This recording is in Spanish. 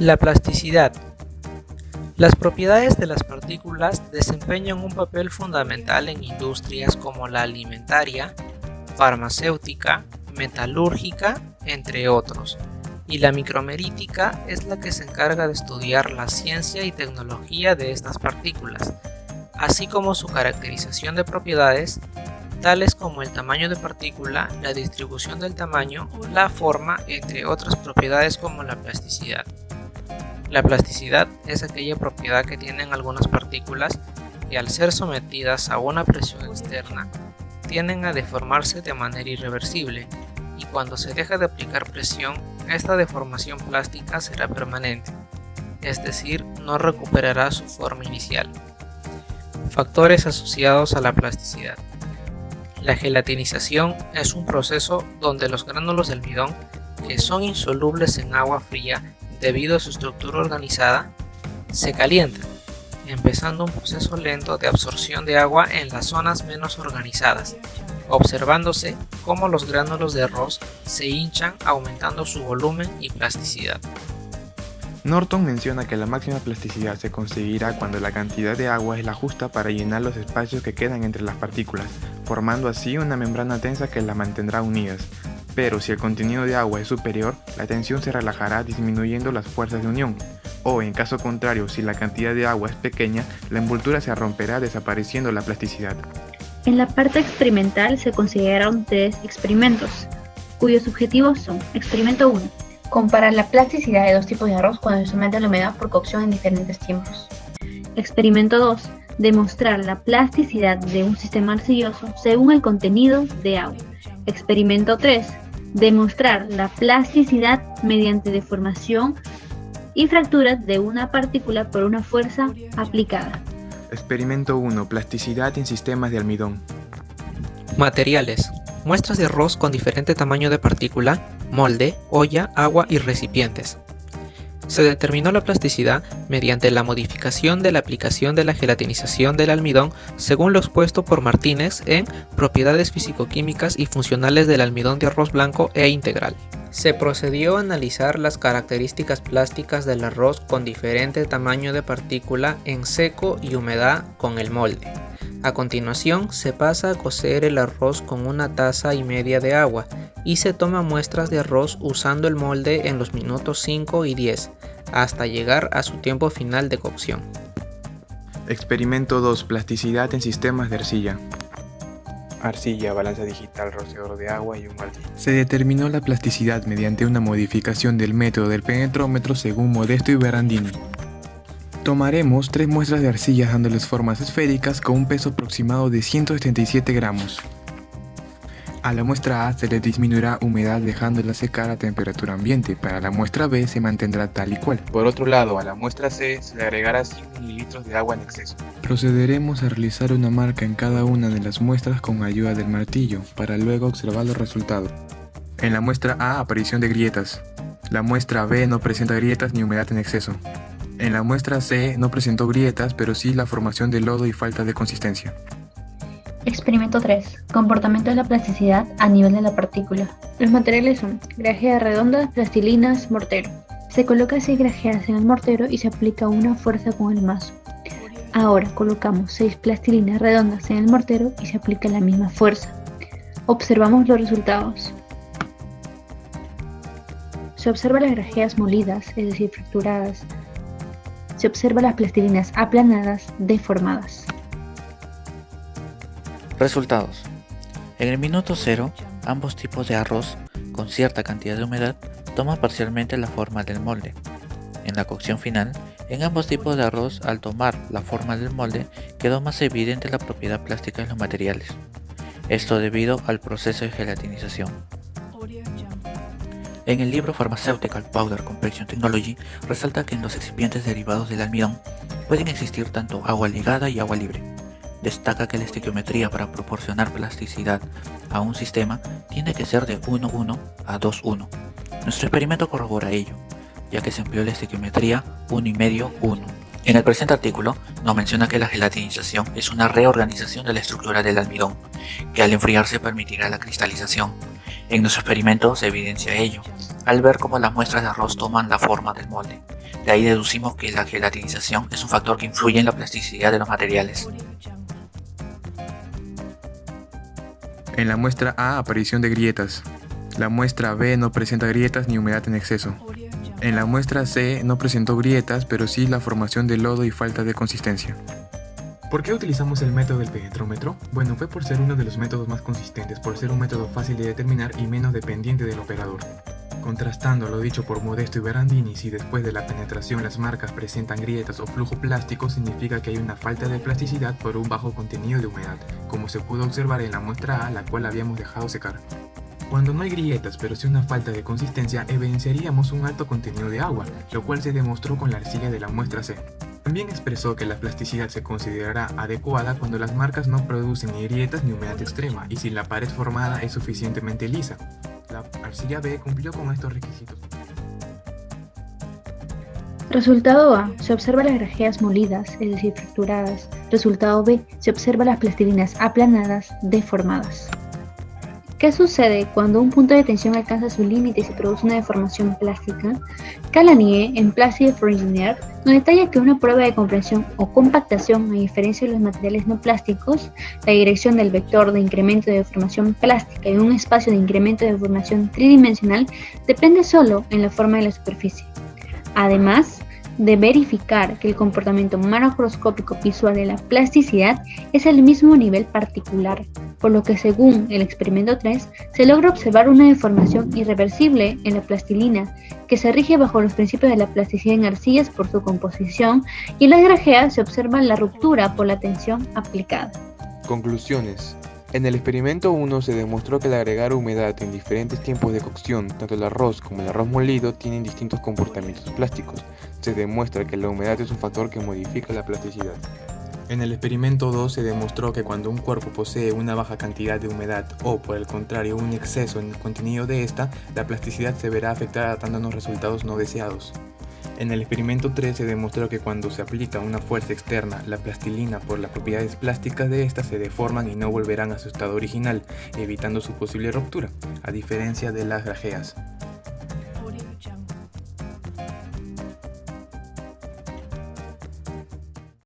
La plasticidad. Las propiedades de las partículas desempeñan un papel fundamental en industrias como la alimentaria, farmacéutica, metalúrgica, entre otros, y la micromerítica es la que se encarga de estudiar la ciencia y tecnología de estas partículas, así como su caracterización de propiedades, tales como el tamaño de partícula, la distribución del tamaño, la forma, entre otras propiedades como la plasticidad. La plasticidad es aquella propiedad que tienen algunas partículas que al ser sometidas a una presión externa tienden a deformarse de manera irreversible y cuando se deja de aplicar presión, esta deformación plástica será permanente, es decir, no recuperará su forma inicial. Factores asociados a la plasticidad. La gelatinización es un proceso donde los gránulos de almidón, que son insolubles en agua fría debido a su estructura organizada, se calientan, empezando un proceso lento de absorción de agua en las zonas menos organizadas, observándose cómo los gránulos de arroz se hinchan aumentando su volumen y plasticidad. Norton menciona que la máxima plasticidad se conseguirá cuando la cantidad de agua es la justa para llenar los espacios que quedan entre las partículas, formando así una membrana tensa que las mantendrá unidas. Pero si el contenido de agua es superior, la tensión se relajará disminuyendo las fuerzas de unión. O en caso contrario, si la cantidad de agua es pequeña, la envoltura se romperá desapareciendo la plasticidad. En la parte experimental se consideraron 3 experimentos, cuyos objetivos son: experimento 1. Comparar la plasticidad de 2 tipos de arroz cuando se somete a la humedad por cocción en diferentes tiempos. Experimento 2. Demostrar la plasticidad de un sistema arcilloso según el contenido de agua. Experimento 3. Demostrar la plasticidad mediante deformación y fractura de una partícula por una fuerza aplicada. Experimento 1. Plasticidad en sistemas de almidón. Materiales. Muestras de arroz con diferente tamaño de partícula, molde, olla, agua y recipientes. Se determinó la plasticidad mediante la modificación de la aplicación de la gelatinización del almidón según lo expuesto por Martínez en Propiedades físico-químicas y funcionales del almidón de arroz blanco e integral. Se procedió a analizar las características plásticas del arroz con diferente tamaño de partícula en seco y humedad con el molde. A continuación se pasa a cocer el arroz con 1,5 tazas de agua y se toman muestras de arroz usando el molde en los minutos 5 y 10 hasta llegar a su tiempo final de cocción. Experimento 2. Plasticidad en sistemas de arcilla. Arcilla, balanza digital, rociador de agua y un martillo. Se determinó la plasticidad mediante una modificación del método del penetrómetro según Modesto y Berandini. Tomaremos 3 muestras de arcilla dándoles formas esféricas con un peso aproximado de 177 gramos. A la muestra A se le disminuirá humedad dejándola secar a temperatura ambiente. Para la muestra B se mantendrá tal y cual. Por otro lado, a la muestra C se le agregará 100 ml de agua en exceso. Procederemos a realizar una marca en cada una de las muestras con ayuda del martillo, para luego observar los resultados. En la muestra A, aparición de grietas. La muestra B no presenta grietas ni humedad en exceso. En la muestra C no presentó grietas, pero sí la formación de lodo y falta de consistencia. Experimento 3. Comportamiento de la plasticidad a nivel de la partícula. Los materiales son grajeas redondas, plastilinas, mortero. Se coloca 6 grajeas en el mortero y se aplica una fuerza con el mazo. Ahora colocamos 6 plastilinas redondas en el mortero y se aplica la misma fuerza. Observamos los resultados. Se observa las grajeas molidas, es decir, fracturadas. Se observa las plastilinas aplanadas, deformadas. Resultados. En el minuto 0, ambos tipos de arroz, con cierta cantidad de humedad, toman parcialmente la forma del molde. En la cocción final, en ambos tipos de arroz, al tomar la forma del molde, quedó más evidente la propiedad plástica de los materiales. Esto debido al proceso de gelatinización. En el libro Pharmaceutical Powder Compaction Technology resalta que en los excipientes derivados del almidón pueden existir tanto agua ligada y agua libre. Destaca que la estequiometría para proporcionar plasticidad a un sistema tiene que ser de 1:1 a 2:1. Nuestro experimento corrobora ello, ya que se empleó la estequiometría 1,5:1. En el presente artículo nos menciona que la gelatinización es una reorganización de la estructura del almidón, que al enfriarse permitirá la cristalización. En nuestro experimento se evidencia ello, al ver cómo las muestras de arroz toman la forma del molde. De ahí deducimos que la gelatinización es un factor que influye en la plasticidad de los materiales. En la muestra A, aparición de grietas. La muestra B no presenta grietas ni humedad en exceso. En la muestra C no presentó grietas, pero sí la formación de lodo y falta de consistencia. ¿Por qué utilizamos el método del penetrómetro? Bueno, fue por ser uno de los métodos más consistentes, por ser un método fácil de determinar y menos dependiente del operador. Contrastando lo dicho por Modesto y Berandini, si después de la penetración las marcas presentan grietas o flujo plástico, significa que hay una falta de plasticidad por un bajo contenido de humedad, como se pudo observar en la muestra A, la cual habíamos dejado secar. Cuando no hay grietas, pero sí una falta de consistencia, evidenciaríamos un alto contenido de agua, lo cual se demostró con la arcilla de la muestra C. También expresó que la plasticidad se considerará adecuada cuando las marcas no producen ni grietas ni humedad extrema y si la pared formada es suficientemente lisa. La arcilla B cumplió con estos requisitos. Resultado A. Se observa las grajeas molidas, es decir, fracturadas. Resultado B. Se observa las plastilinas aplanadas, deformadas. ¿Qué sucede cuando un punto de tensión alcanza su límite y se produce una deformación plástica? Calanier, en Plastique for Engineers, nos detalla que una prueba de compresión o compactación, a diferencia de los materiales no plásticos, la dirección del vector de incremento de deformación plástica y un espacio de incremento de deformación tridimensional depende solo en la forma de la superficie. Además de verificar que el comportamiento macroscópico visual de la plasticidad es al mismo nivel particular, por lo que según el experimento 3 se logra observar una deformación irreversible en la plastilina que se rige bajo los principios de la plasticidad en arcillas por su composición y en las grajeas se observa la ruptura por la tensión aplicada. Conclusiones. En el experimento 1 se demostró que al agregar humedad en diferentes tiempos de cocción, tanto el arroz como el arroz molido tienen distintos comportamientos plásticos. Se demuestra que la humedad es un factor que modifica la plasticidad. En el experimento 2 se demostró que cuando un cuerpo posee una baja cantidad de humedad o, por el contrario, un exceso en el contenido de esta, la plasticidad se verá afectada dándonos resultados no deseados. En el experimento 3 se demostró que cuando se aplica una fuerza externa, la plastilina por las propiedades plásticas de esta se deforman y no volverán a su estado original, evitando su posible ruptura, a diferencia de las grajeas.